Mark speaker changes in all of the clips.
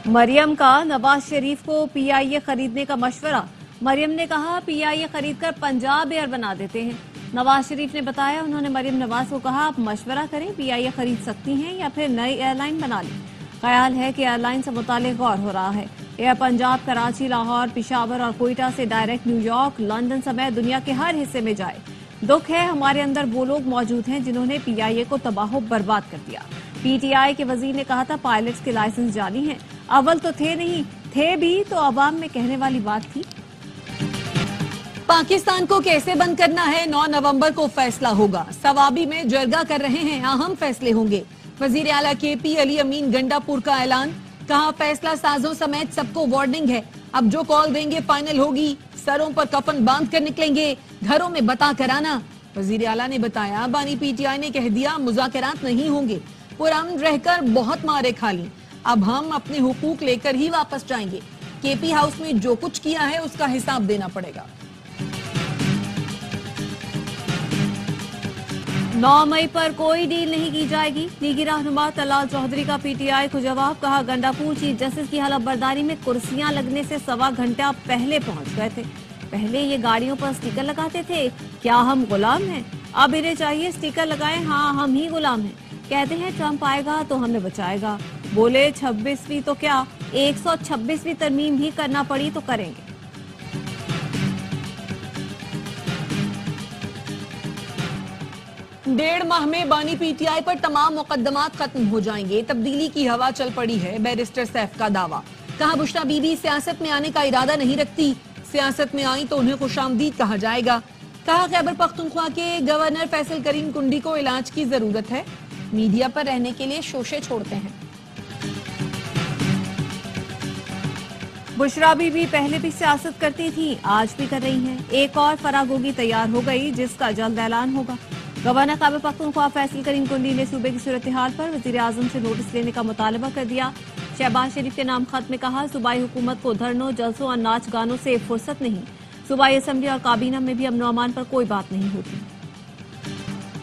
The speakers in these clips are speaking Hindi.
Speaker 1: मरियम का नवाज शरीफ को पीआईए खरीदने का मशवरा। मरियम ने कहा पीआईए खरीदकर पंजाब एयर बना देते हैं। नवाज शरीफ ने बताया उन्होंने मरियम नवाज को कहा आप मशवरा करें, पीआईए खरीद सकती हैं या फिर नई एयरलाइन बना लें। ख्याल है कि एयरलाइन से मुतालिक गौर हो रहा है। एयर पंजाब कराची, लाहौर, पिशावर और कोयटा से डायरेक्ट न्यूयॉर्क, लंदन समेत दुनिया के हर हिस्से में जाए। दुख है हमारे अंदर वो लोग मौजूद हैं जिन्होंने पीआईए को तबाह बर्बाद कर दिया। पीटीआई के वजीर ने कहा था पायलट्स के लाइसेंस जाली हैं। अव्वल तो थे नहीं, थे भी तो अवाम में कहने वाली बात थी।
Speaker 2: पाकिस्तान को कैसे बंद करना है 9 नवंबर को फैसला होगा। सवाबी में जरगा कर रहे हैं, अहम फैसले होंगे। वजीर आला केपी अली अमीन गंडापुर का ऐलान। कहा फैसला साजों समेत सबको वार्निंग है, अब जो कॉल देंगे फाइनल होगी। सरों पर कफन बांध कर निकलेंगे, घरों में बता कर आना। वजीर आला ने बताया बानी पीटीआई ने कह दिया मुज़ाकरात नहीं होंगे, पुरान रहकर बहुत मारे खा ली, अब हम अपने हुकूक लेकर ही वापस जाएंगे। केपी हाउस में जो कुछ किया है उसका हिसाब देना पड़ेगा।
Speaker 1: 9 मई पर कोई डील नहीं की जाएगी। लीगी रहनुमा तलाल चौधरी का पीटीआई को जवाब। कहा गंडापुर चीफ जस्टिस की हलफबर्दारी में कुर्सियां लगने से सवा घंटा पहले पहुंच गए थे। पहले ये गाड़ियों पर स्टिकर लगाते थे, क्या हम गुलाम हैं? अब इन्हें चाहिए स्टिकर लगाएं, हाँ हम ही गुलाम हैं। कहते हैं ट्रंप आएगा तो हमें बचाएगा। बोले 26वीं तो क्या 126वीं तरमीम भी करना पड़ी तो करेंगे।
Speaker 2: डेढ़ माह में बानी पीटीआई पर तमाम मुकदमात खत्म हो जाएंगे। तब्दीली की हवा चल पड़ी है, बैरिस्टर सैफ का दावा। कहा बुश्रा बीबी सियासत में आने का इरादा नहीं रखती, सियासत में आई तो उन्हें खुशामदीद कहा जाएगा। कहा खैबर पख्तूनख्वा के गवर्नर फैसल करीम कुंडी को इलाज की जरूरत है, मीडिया पर रहने के लिए शोशे छोड़ते हैं।
Speaker 1: बुशरा बीबी पहले भी सियासत करती थी, आज भी कर रही हैं। एक और फरागोगी तैयार हो गई जिसका जल्द ऐलान होगा। गवर्नर खैबर पख्तूनख्वा फैसल करीम कुंडी ने सूबे की सूरत हाल पर वजीर आजम से नोटिस लेने का मुतालबा कर दिया। शहबाज शरीफ के नाम खत में कहा सूबाई हुकूमत को धरनों, जलसों और नाच गानों से फुर्सत नहीं। सूबाई असम्बली और काबीना में भी अमन अमान पर कोई बात नहीं होती।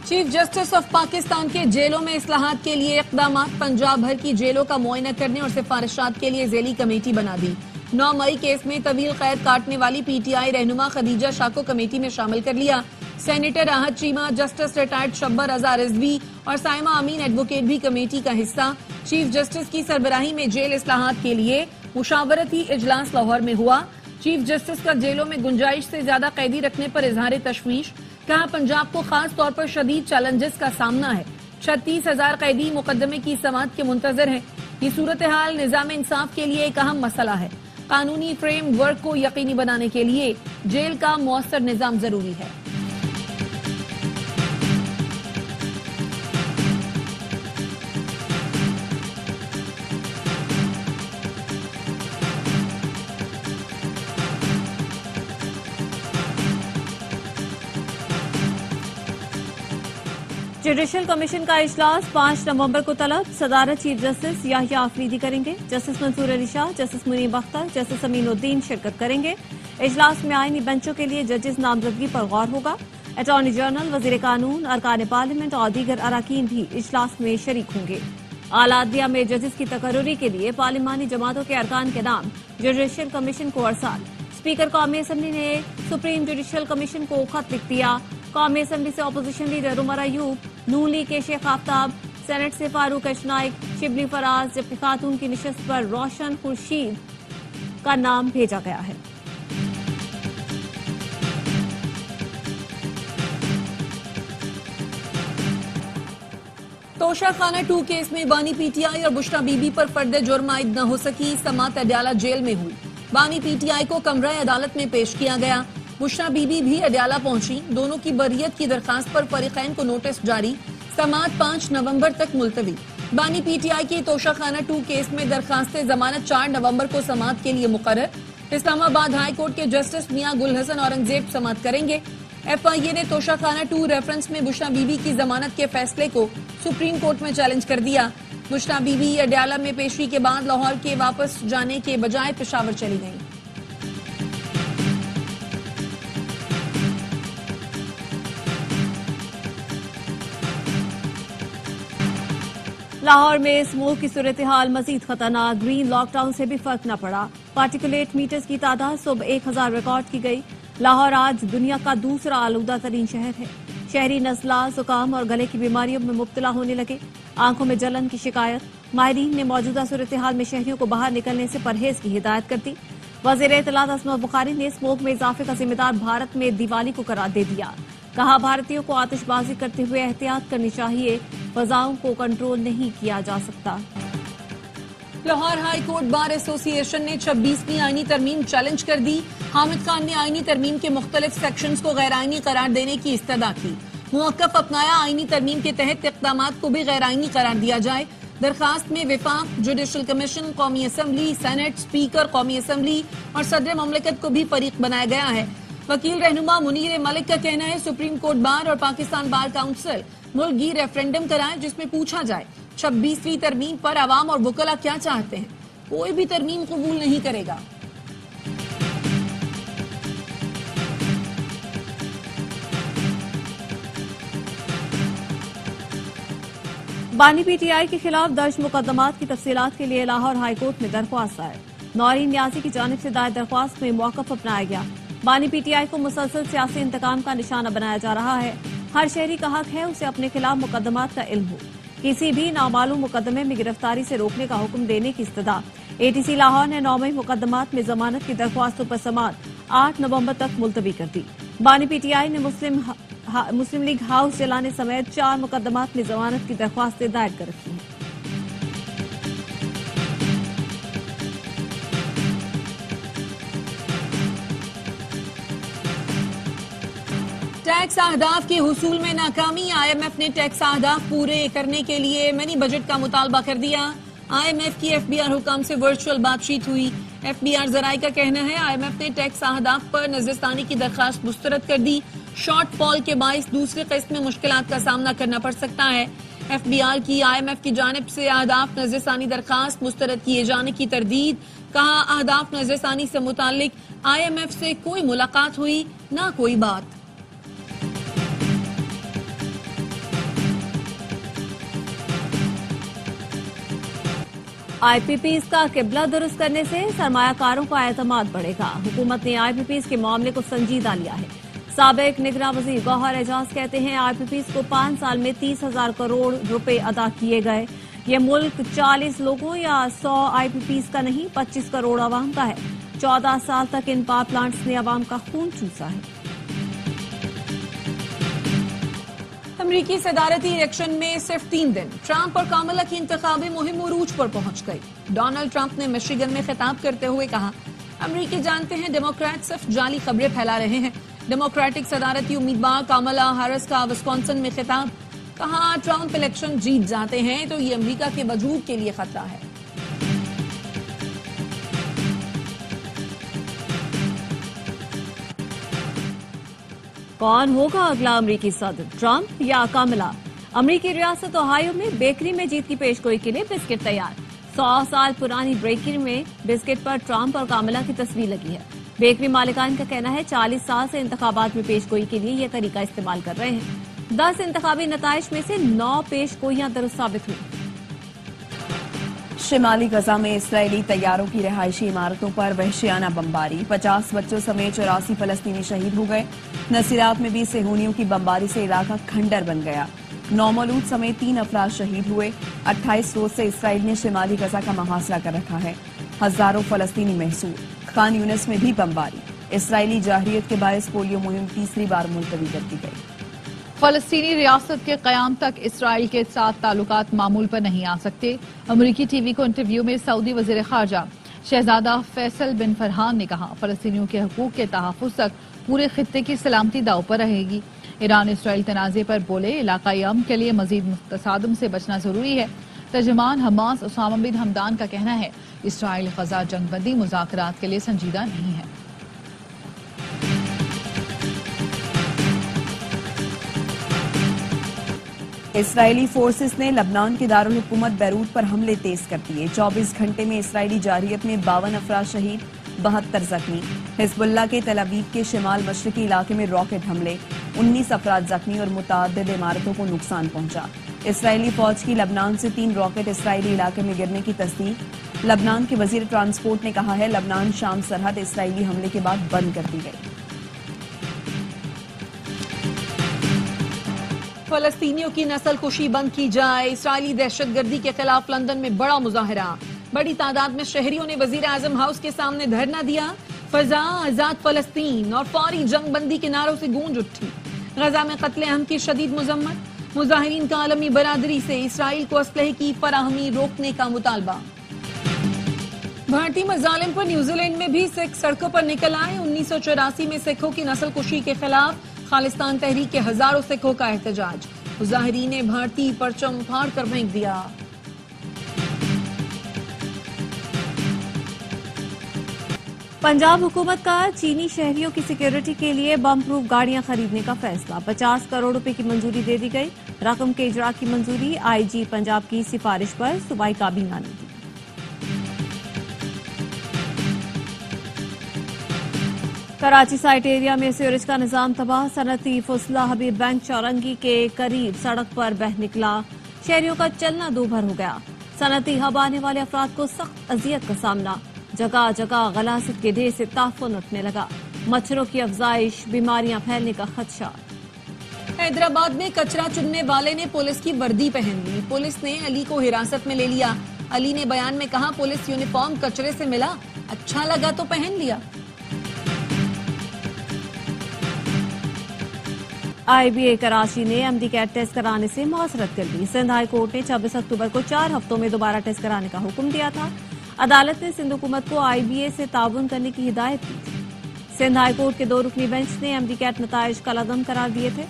Speaker 2: चीफ जस्टिस ऑफ पाकिस्तान के जेलों में इस्लाहात के लिए इक़दाम। पंजाब भर की जेलों का मुआयना करने और सिफारिशात के लिए ज़ेली कमेटी बना दी। 9 मई केस में तवील कैद काटने वाली पीटीआई रहनुमा खदीजा शाह को कमेटी में शामिल कर लिया। Senator Ahad Cheema, justice retired Shabbar Raza Rizvi और साइमा अमीन एडवोकेट भी कमेटी का हिस्सा। चीफ जस्टिस की सरबराही में जेल इस्लाहात के लिए मुशावरती इजलास लाहौर में हुआ। चीफ जस्टिस का जेलों में गुंजाइश से ज्यादा कैदी रखने पर इजहार तशवीश। कहा पंजाब को खास तौर पर शदीद चैलेंजेस का सामना है। 36,000 कैदी मुकदमे की समाअत के मुंतजर हैं। ये सूरत हाल निजाम इंसाफ के लिए एक अहम मसला है। कानूनी फ्रेम वर्क को यकीनी बनाने के लिए जेल का मुअस्सर निजाम जरूरी है।
Speaker 1: जुडिशल कमीशन का इजलास 5 नवंबर को तलब। सदारत चीफ जस्टिस याहिया आफरीदी करेंगे। Justice Mansoor Ali Shah, justice Munib Akhtar, justice Aminuddin शिरकत करेंगे। इजलास में आईनी बेंचों के लिए जजेस नामजदगी पर गौर होगा। अटॉर्नी जनरल, वजीर कानून, अरकान पार्लियामेंट और दीगर अराकीन भी इजलास में शरीक होंगे। आलादिया में जजेस की तकर्रुरी के लिए पार्लिमानी जमातों के अरकान के नाम जुडिशल कमीशन को अरसाल। स्पीकर कौमी असम्बली ने सुप्रीम जुडिशल कमीशन को खत लिख दिया। कौमी असम्बली से अपोजिशन लीडर उमर अयूब, नून लीग के शेख आफ्ताब, सेनेट से फारूक अशनाइक, शिबली फराज, जबकि खातून की निशस्त पर रोशन खुर्शीद का नाम भेजा गया है।
Speaker 2: तोशाखाना 2 केस में बानी पीटीआई और बुशरा बीबी पर फर्द जुर्म आयद न हो सकी। समात अडयाला जेल में हुई। बानी पीटीआई को कमरा अदालत में पेश किया गया। बुशरा बीबी भी अडयाला पहुंची। दोनों की बरियत की दरखास्त पर फरीकैन को नोटिस जारी। समात 5 नवंबर तक मुलतवी। बानी पीटीआई की तोशाखाना 2 केस में दरखास्त जमानत 4 नवंबर को समात के लिए मुकर्रर। इस्लामाबाद हाई कोर्ट के जस्टिस मियां गुल हसन औरंगजेब समात करेंगे। एफआईए ने तोशाखाना 2 रेफरेंस में बुशरा बीबी की जमानत के फैसले को सुप्रीम कोर्ट में चैलेंज कर दिया। बुशरा बीबी अडयाला में पेशी के बाद लाहौर के वापस जाने के बजाय पेशावर चली गई।
Speaker 1: लाहौर में स्मोक की सूरत हाल मजीद खतरनाक। ग्रीन लॉकडाउन से भी फर्क न पड़ा। पार्टिकुलेट मीटर्स की तादाद सुबह 1000 रिकॉर्ड की गई। लाहौर आज दुनिया का दूसरा आलूदा तरीन शहर है। शहरी नजला, जुकाम और गले की बीमारियों में मुब्तला होने लगे। आंखों में जलन की शिकायत। माहिरीन ने मौजूदा सूरत हाल में शहरियों को बाहर निकलने से परहेज की हिदायत कर दी। वजीर इत्तलात असमत बुखारी ने स्मोक में इजाफे का जिम्मेदार भारत में दिवाली को करार दे दिया। कहा, भारतीयों को आतिशबाजी करते हुए एहतियात करनी चाहिए, फजाओं को कंट्रोल नहीं किया जा सकता।
Speaker 2: Lahore high court bar association ने 26वीं आईनी तरमीम चैलेंज कर दी। हामिद खान ने आईनी तरमीम के मुख्तलिफ सेक्शंस को गैर आईनी करार देने की इस्तदा की। मुवक्कफ अपनाया, आईनी तरमीम के तहत इक़दामात को भी गैर आईनी करार दिया जाए। दरखास्त में विफाक, जुडिशल कमीशन, कौमी असम्बली, सेनेट, स्पीकर कौमी असम्बली और सदर ममलिकत को भी फरीक बनाया गया है। वकील रहनुमा मुनीर मलिक का कहना है, सुप्रीम कोर्ट बार और पाकिस्तान बार काउंसिल मुल्क की रेफरेंडम कराएं जिसमें पूछा जाए 26वीं तरमीम पर अवाम और वकला क्या चाहते हैं। कोई भी तरमीम कबूल नहीं करेगा।
Speaker 1: बानी पीटीआई के खिलाफ दर्ज मुकदमात की तफसीलात के लिए लाहौर हाईकोर्ट में दरख्वास्त आए। नौरीन न्याजी की जानिब से दायर दरख्वास्त में मौकफ अपनाया गया। बानी पीटीआई को मुसलसल सियासी इंतकाम का निशाना बनाया जा रहा है। हर शहरी का हक है उसे अपने खिलाफ मुकदमात का इल्म हो। किसी भी नामालूम मुकदमे में गिरफ्तारी से रोकने का हुक्म देने की इस्तदा। एटीसी लाहौर ने 9वें मुकदमात में जमानत की दरख्वास्तों पर समाअत 8 नवंबर तक मुलतवी कर दी। बानी पीटीआई ने मुस्लिम लीग हाउस जलाने समेत 4 मुकदमात में जमानत की दरख्वास्तें दायर कर रखी हैं।
Speaker 2: टैक्स अहदाफ के हुसूल में नाकामी। IMF ने टैक्स अहदाफ पूरे करने के लिए मिनी बजट का मुतालबा कर दिया। IMF की FBR हुकाम से वर्चुअल बातचीत हुई। FBR जराये का कहना है, IMF ने टैक्स अहदाफ पर नजरसानी की दरखास्त मुस्तरद कर दी। शॉर्टफॉल के बाइस दूसरी किस्त में मुश्किलात का सामना करना पड़ सकता है। FBR की IMF की जानिब से अहदाफ नजरसानी दरखास्त मुस्तरद किए जाने की तरदीद। कहा, अहदाफ नजरसानी से मुतालिक IMF से कोई मुलाकात हुई ना कोई बात।
Speaker 1: IPPs का किबला दुरुस्त करने से सरमायाकारों का एतमाद बढ़ेगा। हुकूमत ने IPPs के मामले को संजीदा लिया है। साबिक निगरान वजीर गौहर एजाज कहते हैं, IPPs को 5 साल में 30,000 करोड़ रुपए अदा किए गए। ये मुल्क 40 लोगों या 100 IPPs का नहीं, 25 करोड़ आवाम का है। 14 साल तक इन पावर प्लांट्स ने आवाम का खून चूसा है।
Speaker 2: अमरीकी सदारती इलेक्शन में सिर्फ 3 दिन, ट्रंप और कामला की इंतखाबी मुहिम उरूज पर पहुंच गई। डोनाल्ड ट्रंप ने मिशिगन में खिताब करते हुए कहा, अमरीकी जानते हैं डेमोक्रेट सिर्फ जाली खबरें फैला रहे हैं। डेमोक्रेटिक सदारती उम्मीदवार कामला हैरिस का विस्कॉन्सिन में खिताब। कहा, ट्रंप इलेक्शन जीत जाते हैं तो ये अमरीका के वजूद के लिए खतरा है।
Speaker 1: कौन होगा अगला अमरीकी सदर, ट्रंप या कामला? अमरीकी रियासत ओहायो में बेकरी में जीत की पेशगोई के लिए बिस्किट तैयार। 100 साल पुरानी बेकरी में बिस्किट पर ट्रंप और कामला की तस्वीर लगी है। बेकरी मालिकान का कहना है, 40 साल से इंतखाबात में पेशगोई के लिए यह तरीका इस्तेमाल कर रहे हैं। 10 इंतखाबी नताइज में से 9 पेशगोइयां दुरुस्त साबित हुई।
Speaker 3: शिमाली गजा में इसराइली तैयारों की रिहायशी इमारतों पर वहशियाना बमबारी। 50 बच्चों समेत 84 फलस्तीनी शहीद हो गए। नसीरात में भी सेहूनियों की बमबारी से इलाका खंडर बन गया। 9 मौलूद समेत 3 अफराद शहीद हुए। 28 रोज से इसराइल ने शिमाली गजा का मुहासरा कर रखा है। हजारों फलस्तीनी महसूर। खान यूनिस में भी बमबारी। इसराइली जाहिरियत के बायस पोलियो मुहिम तीसरी बार मुलतवी कर दी गई।
Speaker 4: फलस्तीनी रियासत के कयाम तक इसराइल के साथ ताल्लुकात मामूल पर नहीं आ सकते। अमरीकी टीवी को इंटरव्यू में सऊदी वजीर खारजा शहजादा फैसल बिन फरहान ने कहा, फलस्तीनियों के हकूक के तहफ्फुज़ तक पूरे खित्ते की सलामती दाव पर रहेगी। ईरान इसराइल तनाज़े पर बोले, इलाकाई अमन के लिए मजीद तसादुम से बचना जरूरी है। तर्जुमान हमास उसामा बिन हमदान का कहना है, इसराइल गजा जंगबंदी मुज़ाकरात के लिए संजीदा नहीं है।
Speaker 3: इसराइली फोर्सेस ने लबनान के दारुल हुकूमत बैरूत पर हमले तेज कर दिए। 24 घंटे में इसराइली जारियत में 52 अफराद शहीद, 72 जख्मी। हिजबुल्लाह के तल अवीव के शिमाल मशरकी इलाके में रॉकेट हमले, 19 अफराद जख्मी और मुतअद्दिद इमारतों को नुकसान पहुंचा। इसराइली फौज की लबनान से 3 रॉकेट इसराइली इलाके में गिरने की तस्दीक। लबनान के वजीर ट्रांसपोर्ट ने कहा है लबनान शाम सरहद इसराइली हमले के बाद बंद कर दी गई।
Speaker 2: फलस्तीनियों की नस्लकुशी बंद की जाए, इसराइली दहशतगर्दी के खिलाफ लंदन में बड़ा मुजाहरा। बड़ी तादाद में शहरियों ने वजीर आजम हाउस के सामने धरना दिया। फजा आजाद फलस्तीन और फौरी जंग बंदी के नारों से गूंज उठी। गजा में कत्ले अहम की शदीद मजम्मत। मुजाहिरीन का आलमी बरादरी से इसराइल को असलहे की फराहमी रोकने का मुतालबा। भारतीय मजालिम पर न्यूजीलैंड में भी सिख सड़कों पर निकल आए। 1984 में सिखों की नस्लकुशी के खिलाफ खालिस्तान तहरीक के हजारों सिखों का एहतजाज। मुजाहिरीन ने भारतीय परचम फाड़ कर फेंक दिया।
Speaker 1: पंजाब हुकूमत का चीनी शहरियों की सिक्योरिटी के लिए बम प्रूफ गाड़ियां खरीदने का फैसला। 50 करोड़ रुपए की मंजूरी दे दी गई। रकम के इजरा की मंजूरी आईजी पंजाब की सिफारिश पर सूबाई काबीना ने दी। कराची साइट एरिया में सीवरेज का निजाम तबाह। सनती फुसला हबीब बैंक चौरंगी के करीब सड़क पर बह निकला। शहरियों का चलना दूभर हो गया। सनती हब आने वाले अफराद को सख्त अजियत का सामना। जगह जगह गलासित के ढेर से ताफुन उठने लगा। मच्छरों की अफजाइश, बीमारियां फैलने का खदशा।
Speaker 2: हैदराबाद में कचरा चुनने वाले ने पुलिस की वर्दी पहन ली। पुलिस ने अली को हिरासत में ले लिया। अली ने बयान में कहा पुलिस यूनिफॉर्म कचरे से मिला, अच्छा लगा तो पहन लिया।
Speaker 1: IBA कराची ने एमडी कैट टेस्ट कराने से मौसरत कर दी। सिंध हाई कोर्ट ने 26 अक्टूबर को 4 हफ्तों में दोबारा टेस्ट कराने का हुक्म दिया था। अदालत ने सिंध हुकूमत को IBA से ताउन करने की हिदायत की थी। सिंध हाई कोर्ट के 2 रुकनी बेंच ने एमडी कैट नताइज कलअदम करार दिए थे।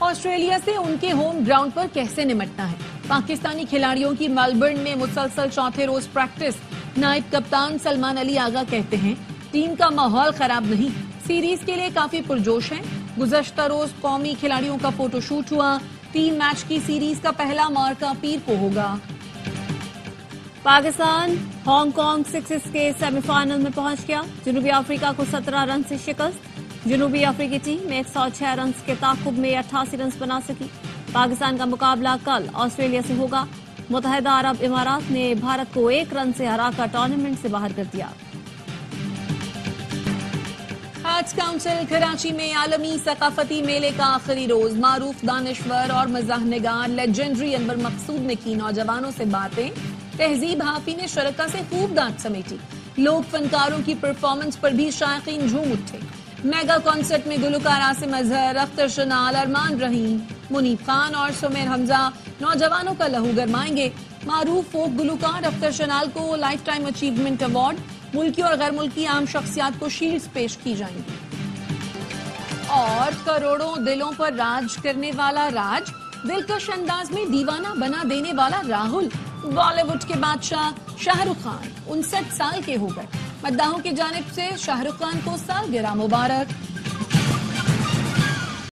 Speaker 2: ऑस्ट्रेलिया से उनके होम ग्राउंड पर कैसे निपटना है। पाकिस्तानी खिलाड़ियों की मेलबर्न में मुसलसल चौथे रोज प्रैक्टिस। नायब कप्तान सलमान अली आगा कहते हैं टीम का माहौल खराब नहीं, सीरीज के लिए काफी पुरजोश है। गुज़श्ता रोज कौमी खिलाड़ियों का फोटोशूट हुआ। 3 मैच की सीरीज का पहला मार्का पीर को होगा।
Speaker 1: पाकिस्तान हांगकांग 6 के सेमीफाइनल में पहुंच गया। जनूबी अफ्रीका को 17 रन से शिकस्त। जनूबी अफ्रीकी टीम 106 रन के ताकुब में 88 रन बना सकी। पाकिस्तान का मुकाबला कल ऑस्ट्रेलिया से होगा। मुत्तहिदा अरब इमारात ने भारत को 1 रन से हराकर टूर्नामेंट से बाहर कर दिया।
Speaker 2: हज काउंसिल कराची में आलमी सकाफती मेले का आखिरी रोज। मारूफ दानिश्वर और मज़ाहनिगार लेजेंडरी अनवर मकसूद ने की नौजवानों से बातें। तहजीब हाफी ने शरका से खूब दांत समेटी। लोक फनकारों की परफॉर्मेंस पर भी शायकीन झूम उठे। मेगा कॉन्सर्ट में गुलकार आसिम अजहर, अख्तर शनाल, अरमान रहीम, मुनीब खान और सुमेर हमजा नौजवानों का लहू गरमाएंगे। मारूफ फोक गुलकार अख्तर शनाल को लाइफ टाइम अचीवमेंट अवार्ड, मुल्की और गैर मुल्की आम शख्सियात को शील्ड्स पेश की जाएंगी। और करोड़ों दिलों पर राज करने वाला राज, दिलकश अंदाज में दीवाना बना देने वाला राहुल। बॉलीवुड के बादशाह शाहरुख खान 59 साल के हो गए। मद्दाहों की जानिब से शाहरुख खान को सालगिरह मुबारक।